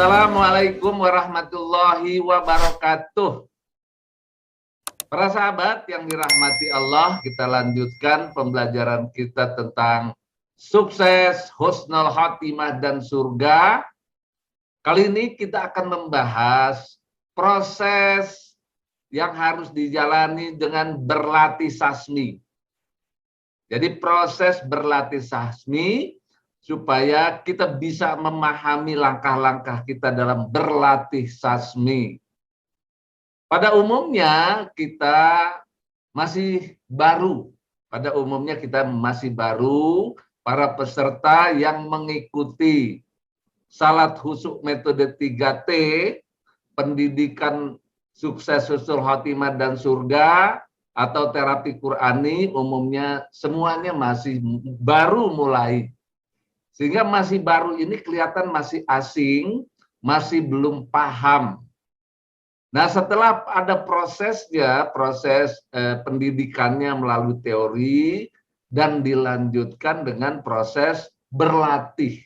Assalamualaikum warahmatullahi wabarakatuh. Para sahabat yang dirahmati Allah, kita lanjutkan pembelajaran kita tentang sukses, husnul khotimah, dan surga. Kali ini kita akan membahas proses yang harus dijalani dengan berlatih sasmi. Jadi proses berlatih sasmi supaya kita bisa memahami langkah-langkah kita dalam berlatih sasmi. Pada umumnya kita masih baru. Pada umumnya kita masih baru, para peserta yang mengikuti Salat Husuk metode 3T, pendidikan sukses, husnul khotimah, dan surga, atau terapi Qurani, umumnya semuanya masih baru mulai. Sehingga masih baru ini kelihatan masih asing, masih belum paham. Nah, setelah ada prosesnya, proses pendidikannya melalui teori, dan dilanjutkan dengan proses berlatih.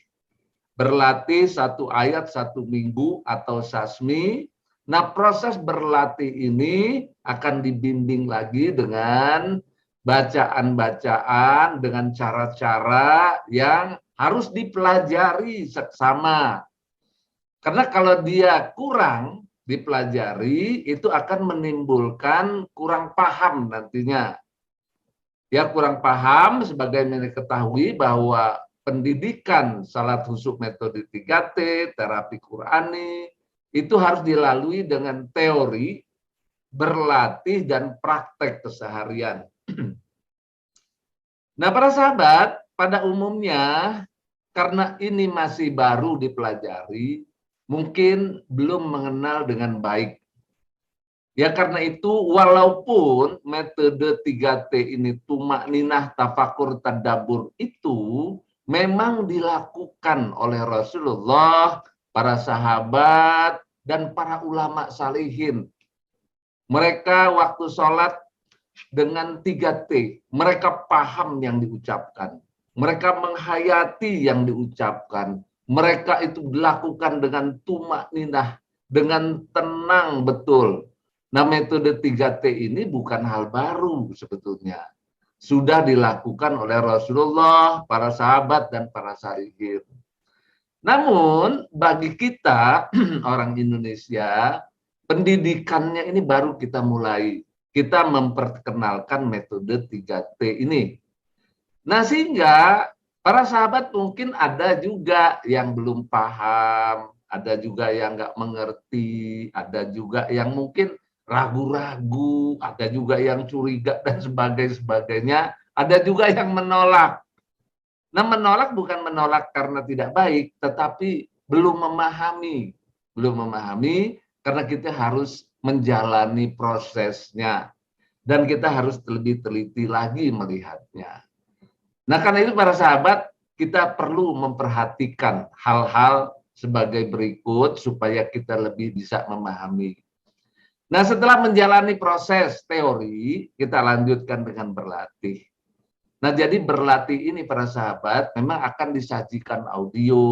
Berlatih 1 ayat 1 minggu atau sasmi. Nah, proses berlatih ini akan dibimbing lagi dengan bacaan-bacaan, dengan cara-cara yang harus dipelajari seksama. Karena kalau dia kurang dipelajari, itu akan menimbulkan kurang paham nantinya. Ya, kurang paham sebagaimana diketahui bahwa pendidikan Salat Husuk metode 3T, terapi Qurani, itu harus dilalui dengan teori, berlatih, dan praktek keseharian. Nah, para sahabat, pada umumnya karena ini masih baru dipelajari, mungkin belum mengenal dengan baik. Ya, karena itu walaupun metode 3T ini tumakninah, tafakur, tadabbur itu memang dilakukan oleh Rasulullah, para sahabat, dan para ulama salihin. Mereka waktu sholat dengan 3T, mereka paham yang diucapkan, mereka menghayati yang diucapkan, mereka itu dilakukan dengan tumakninah, dengan tenang betul. Nah, metode 3T ini bukan hal baru sebetulnya. Sudah dilakukan oleh Rasulullah, para sahabat, dan para salihin. Namun, bagi kita, orang Indonesia, pendidikannya ini baru kita mulai. Kita memperkenalkan metode 3T ini. Nah, sehingga para sahabat mungkin ada juga yang belum paham, ada juga yang nggak mengerti, ada juga yang mungkin ragu-ragu, ada juga yang curiga, dan sebagainya. Ada juga yang menolak. Nah, menolak bukan menolak karena tidak baik, tetapi belum memahami. Belum memahami karena kita harus menjalani prosesnya. Dan kita harus lebih teliti lagi melihatnya. Nah, karena itu para sahabat, kita perlu memperhatikan hal-hal sebagai berikut supaya kita lebih bisa memahami. Nah, setelah menjalani proses teori, kita lanjutkan dengan berlatih. Nah, jadi berlatih ini para sahabat memang akan disajikan audio,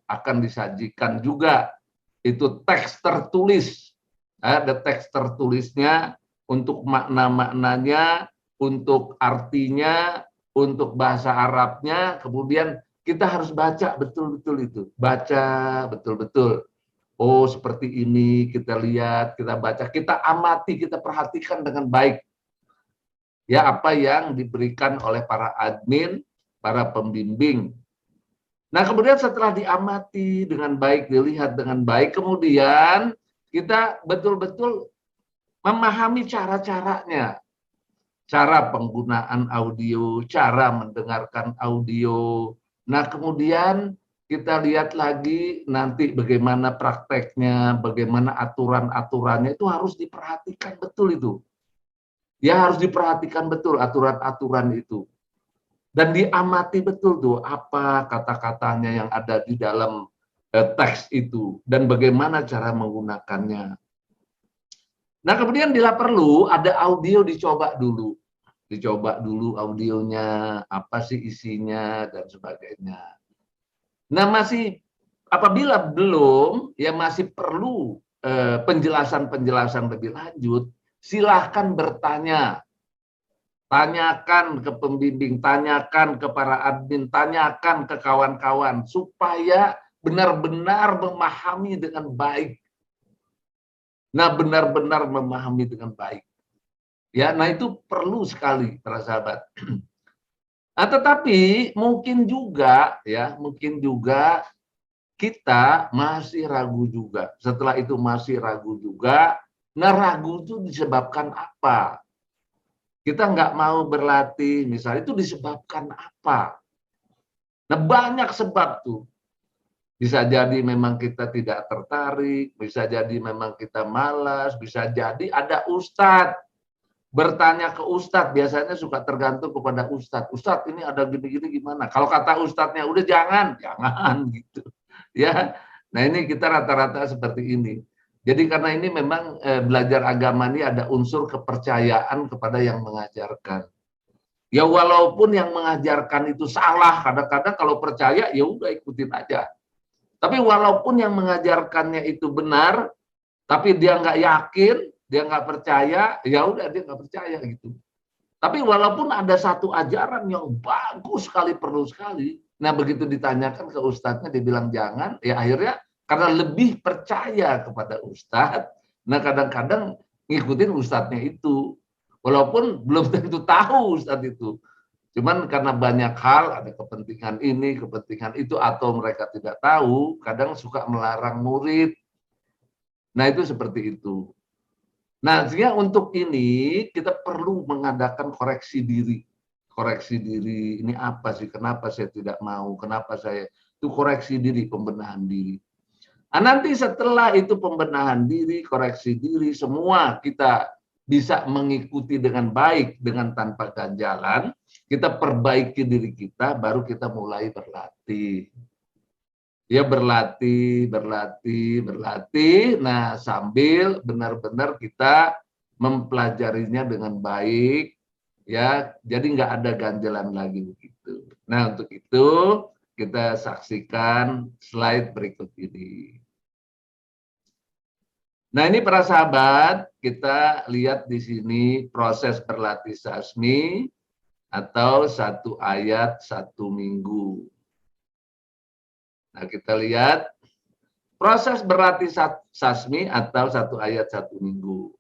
akan disajikan juga itu teks tertulis. Ada teks tertulisnya untuk makna-maknanya, untuk artinya, untuk bahasa Arabnya, kemudian kita harus baca betul-betul itu. Baca betul-betul. Oh, seperti ini, kita lihat, kita baca, kita amati, kita perhatikan dengan baik. Ya, apa yang diberikan oleh para admin, para pembimbing. Nah, kemudian setelah diamati dengan baik, dilihat dengan baik, kemudian kita betul-betul memahami cara-caranya. Cara penggunaan audio, cara mendengarkan audio. Nah, kemudian kita lihat lagi nanti bagaimana prakteknya, bagaimana aturan-aturannya, itu harus diperhatikan betul itu. Ya, harus diperhatikan betul aturan-aturan itu. Dan diamati betul tuh apa kata-katanya yang ada di dalam teks itu dan bagaimana cara menggunakannya. Nah, kemudian bila perlu ada audio dicoba dulu. Dicoba dulu audionya, apa sih isinya dan sebagainya. Nah, masih apabila belum, ya masih perlu penjelasan-penjelasan lebih lanjut, silahkan bertanya. Tanyakan ke pembimbing, tanyakan ke para admin, tanyakan ke kawan-kawan, supaya benar-benar memahami dengan baik. Nah, benar-benar memahami dengan baik. Ya, nah itu perlu sekali para sahabat. Nah, tetapi mungkin juga kita masih ragu juga. Setelah itu masih ragu juga. Nah, ragu itu disebabkan apa? Kita nggak mau berlatih, misalnya itu disebabkan apa? Nah, banyak sebab tuh. Bisa jadi memang kita tidak tertarik, bisa jadi memang kita malas, bisa jadi ada ustadz. Bertanya ke ustadz, biasanya suka tergantung kepada ustadz. Ustadz, ini ada gini-gini gimana? Kalau kata ustadznya, udah jangan gitu. Ya, nah ini kita rata-rata seperti ini. Jadi karena ini memang belajar agama ini ada unsur kepercayaan kepada yang mengajarkan. Ya walaupun yang mengajarkan itu salah, kadang-kadang kalau percaya ya udah ikutin aja. Tapi walaupun yang mengajarkannya itu benar, tapi dia nggak yakin, dia nggak percaya, ya udah dia nggak percaya gitu. Tapi walaupun ada satu ajaran yang bagus sekali, perlu sekali, nah begitu ditanyakan ke ustadznya, dia bilang jangan, ya akhirnya karena lebih percaya kepada ustadz, nah kadang-kadang ngikutin ustadznya itu. Walaupun belum tentu tahu ustadz itu. Cuman karena banyak hal, ada kepentingan ini, kepentingan itu, atau mereka tidak tahu, kadang suka melarang murid. Nah itu seperti itu. Nah, sehingga untuk ini kita perlu mengadakan koreksi diri. Koreksi diri, ini apa sih? Kenapa saya tidak mau? Kenapa saya? Itu koreksi diri, pembenahan diri. Nah, nanti setelah itu pembenahan diri, koreksi diri, semua kita bisa mengikuti dengan baik, dengan tanpa ganjalan, kita perbaiki diri kita, baru kita mulai berlatih. Ya berlatih, nah sambil benar-benar kita mempelajarinya dengan baik, ya jadi nggak ada ganjalan lagi begitu. Nah untuk itu kita saksikan slide berikut ini. Nah ini para sahabat, kita lihat di sini proses berlatih sasmi atau 1 ayat 1 minggu. Nah kita lihat proses berlatih sasmi atau 1 ayat 1 minggu.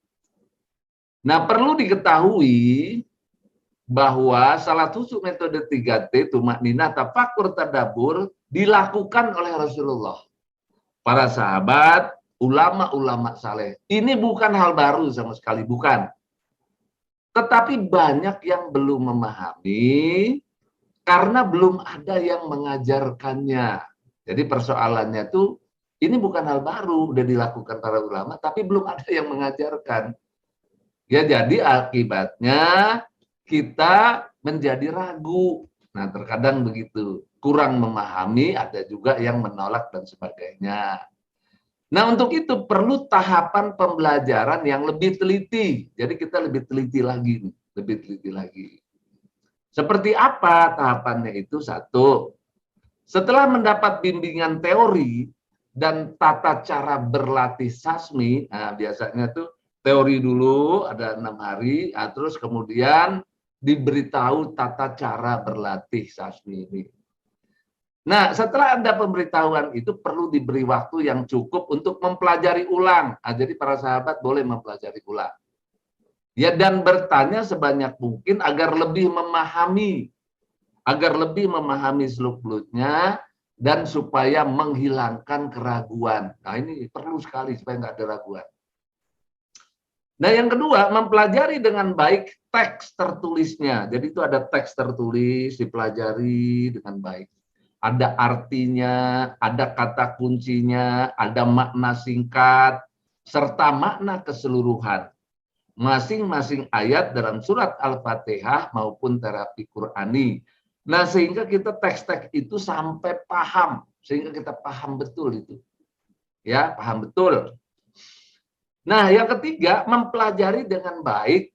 Nah perlu diketahui bahwa salah satu metode 3T, tumakninah, tafakur, tadabbur, dilakukan oleh Rasulullah. Para sahabat, ulama-ulama saleh. Ini bukan hal baru sama sekali, bukan. Tetapi banyak yang belum memahami karena belum ada yang mengajarkannya. Jadi persoalannya tuh ini bukan hal baru, udah dilakukan para ulama, tapi belum ada yang mengajarkan. Ya jadi akibatnya kita menjadi ragu. Nah terkadang begitu, kurang memahami, ada juga yang menolak dan sebagainya. Nah untuk itu perlu tahapan pembelajaran yang lebih teliti. Jadi kita lebih teliti lagi, lebih teliti lagi. Seperti apa tahapannya itu? 1. Setelah mendapat bimbingan teori dan tata cara berlatih sasmi, nah biasanya tuh teori dulu ada 6 hari, nah terus kemudian diberitahu tata cara berlatih sasmi ini. Nah setelah ada pemberitahuan itu perlu diberi waktu yang cukup untuk mempelajari ulang. Nah, jadi para sahabat boleh mempelajari ulang. Ya dan bertanya sebanyak mungkin agar lebih memahami seluk-beluknya dan supaya menghilangkan keraguan. Nah ini perlu sekali supaya nggak ada raguan. Nah yang kedua, mempelajari dengan baik teks tertulisnya. Jadi itu ada teks tertulis, dipelajari dengan baik. Ada artinya, ada kata kuncinya, ada makna singkat, serta makna keseluruhan. Masing-masing ayat dalam surat Al-Fatihah maupun terapi Qur'ani. Nah, sehingga kita teks-teks itu sampai paham, sehingga kita paham betul itu. Ya, paham betul. Nah, yang ketiga, mempelajari dengan baik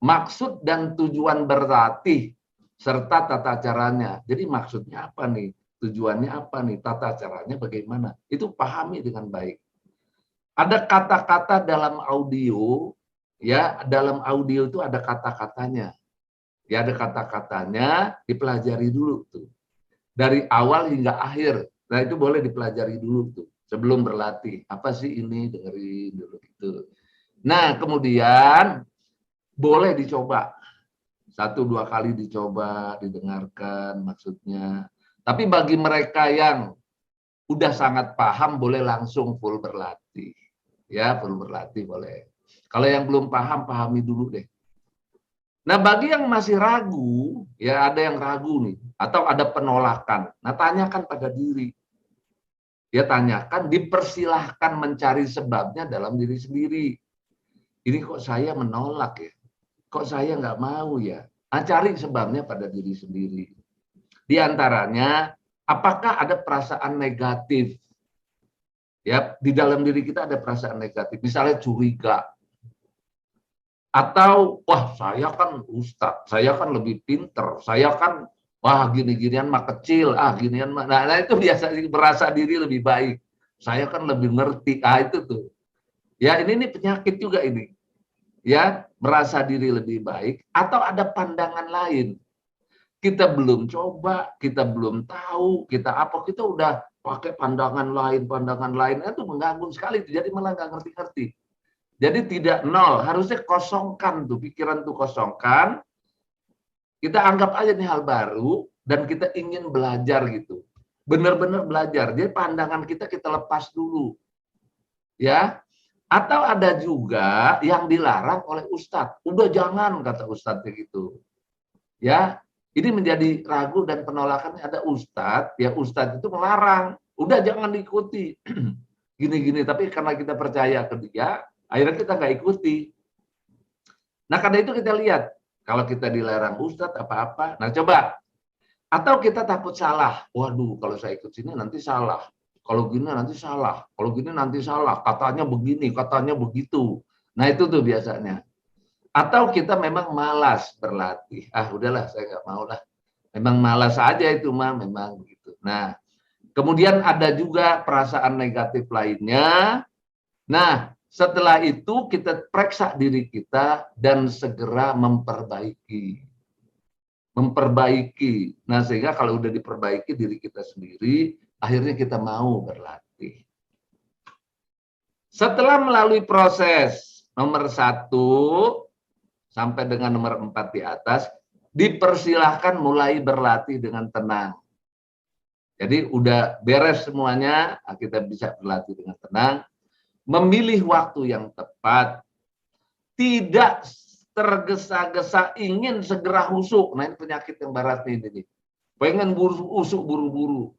maksud dan tujuan berlatih serta tata caranya. Jadi maksudnya apa nih? tujuannya apa nih, tata caranya bagaimana, itu pahami dengan baik. Ada kata-kata dalam audio, ya, dalam audio itu ada kata-katanya. Ya, ada kata-katanya, dipelajari dulu tuh. Dari awal hingga akhir. Nah, itu boleh dipelajari dulu tuh. Sebelum berlatih. Apa sih ini? Dengerin dulu gitu. Nah, kemudian boleh dicoba. 1-2 kali dicoba, didengarkan maksudnya. Tapi bagi mereka yang udah sangat paham, boleh langsung full berlatih. Ya, full berlatih boleh. Kalau yang belum paham, pahami dulu deh. Nah, bagi yang masih ragu, ya ada yang ragu nih, atau ada penolakan. Nah, tanyakan pada diri. Ya, tanyakan, dipersilahkan mencari sebabnya dalam diri sendiri. Ini kok saya menolak ya? Kok saya nggak mau ya? Nah, cari sebabnya pada diri sendiri. Di antaranya, apakah ada perasaan negatif? Ya, di dalam diri kita ada perasaan negatif. Misalnya curiga, atau wah saya kan ustadz, saya kan lebih pinter, saya kan wah gini-ginian mah kecil, ginian mah, nah itu biasa berasa diri lebih baik, saya kan lebih ngerti, itu tuh, ya ini penyakit juga ini, ya merasa diri lebih baik, atau ada pandangan lain, kita belum coba, kita belum tahu, kita udah pakai pandangan lain, itu mengganggu sekali, jadi malah nggak ngerti-ngerti. Jadi tidak nol, harusnya kosongkan tuh, pikiran tuh kosongkan. Kita anggap aja nih hal baru dan kita ingin belajar gitu. Benar-benar belajar. Jadi pandangan kita lepas dulu. Ya. Atau ada juga yang dilarang oleh ustadz. Udah jangan kata ustadz gitu. Ya. Ini menjadi ragu dan penolakannya ada ustadz, ya ustadz itu melarang. Udah jangan diikuti. Gini-gini, tapi karena kita percaya ke dia, akhirnya kita nggak ikuti. Nah, karena itu kita lihat, kalau kita dilarang ustadz apa-apa, nah coba. Atau kita takut salah. Waduh, kalau saya ikut sini nanti salah. Kalau gini nanti salah. Kalau gini nanti salah. Katanya begini, katanya begitu. Nah, itu tuh biasanya. Atau kita memang malas berlatih. Udahlah, saya nggak mau lah. Memang malas aja itu mah, memang begitu. Nah, kemudian ada juga perasaan negatif lainnya. Nah, setelah itu kita periksa diri kita dan segera memperbaiki. Nah, sehingga kalau udah diperbaiki diri kita sendiri, akhirnya kita mau berlatih. Setelah melalui proses nomor 1 sampai dengan nomor 4 di atas, dipersilahkan mulai berlatih dengan tenang. Jadi udah beres semuanya, kita bisa berlatih dengan tenang. Memilih waktu yang tepat, tidak tergesa-gesa ingin segera husuk. Nah, ini penyakit yang barat ini. Pengen husuk buru-buru.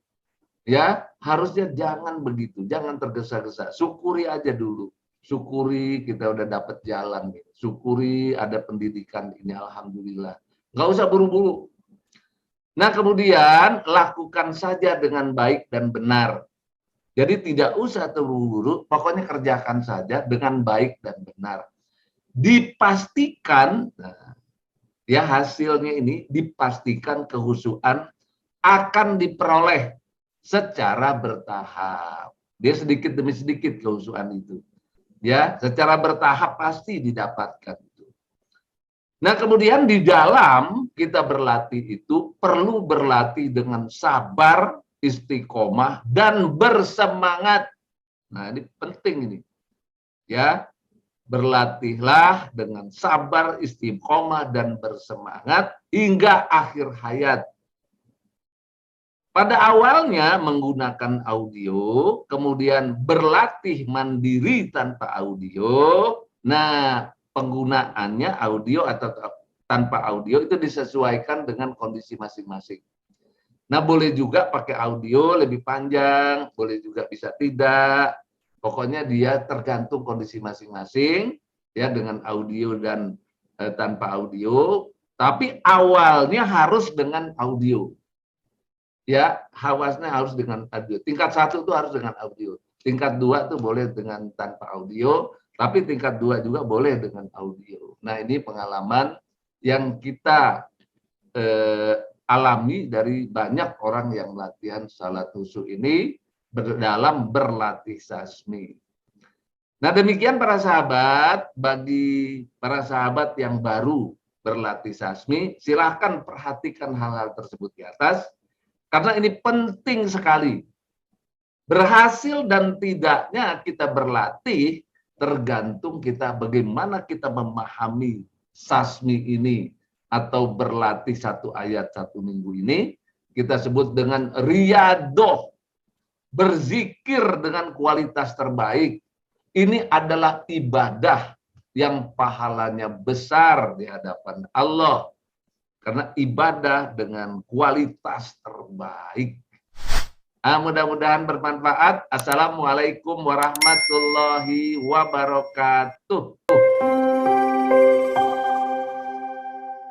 Ya, harusnya jangan begitu, jangan tergesa-gesa. Syukuri aja dulu. Syukuri kita udah dapat jalan. Syukuri ada pendidikan ini, alhamdulillah. Nggak usah buru-buru. Nah, kemudian lakukan saja dengan baik dan benar. Jadi tidak usah terburu-buru, pokoknya kerjakan saja dengan baik dan benar. Dipastikan, ya hasilnya ini dipastikan kehusuan akan diperoleh secara bertahap. Dia sedikit demi sedikit kehusuan itu. Ya, secara bertahap pasti didapatkan. Nah, kemudian di dalam kita berlatih itu perlu berlatih dengan sabar, istiqomah, dan bersemangat. Nah, ini penting ini. Ya, berlatihlah dengan sabar, istiqomah, dan bersemangat hingga akhir hayat. Pada awalnya menggunakan audio, kemudian berlatih mandiri tanpa audio. Nah, penggunaannya audio atau tanpa audio itu disesuaikan dengan kondisi masing-masing. Nah, boleh juga pakai audio lebih panjang, boleh juga bisa tidak. Pokoknya dia tergantung kondisi masing-masing, ya dengan audio dan tanpa audio. Tapi awalnya harus dengan audio. Ya, hawasnya harus dengan audio. Tingkat 1 itu harus dengan audio. Tingkat 2 itu boleh dengan tanpa audio, tapi tingkat 2 juga boleh dengan audio. Nah, ini pengalaman yang kita alami dari banyak orang yang latihan salat khusyuk ini dalam berlatih sasmi. Nah, demikian para sahabat, bagi para sahabat yang baru berlatih sasmi, silahkan perhatikan hal-hal tersebut di atas, karena ini penting sekali. Berhasil dan tidaknya kita berlatih tergantung kita bagaimana kita memahami sasmi ini, atau berlatih satu ayat satu minggu ini, kita sebut dengan riyadoh, berzikir dengan kualitas terbaik. Ini adalah ibadah yang pahalanya besar di hadapan Allah, karena ibadah dengan kualitas terbaik. Mudah-mudahan bermanfaat. Assalamualaikum warahmatullahi wabarakatuh.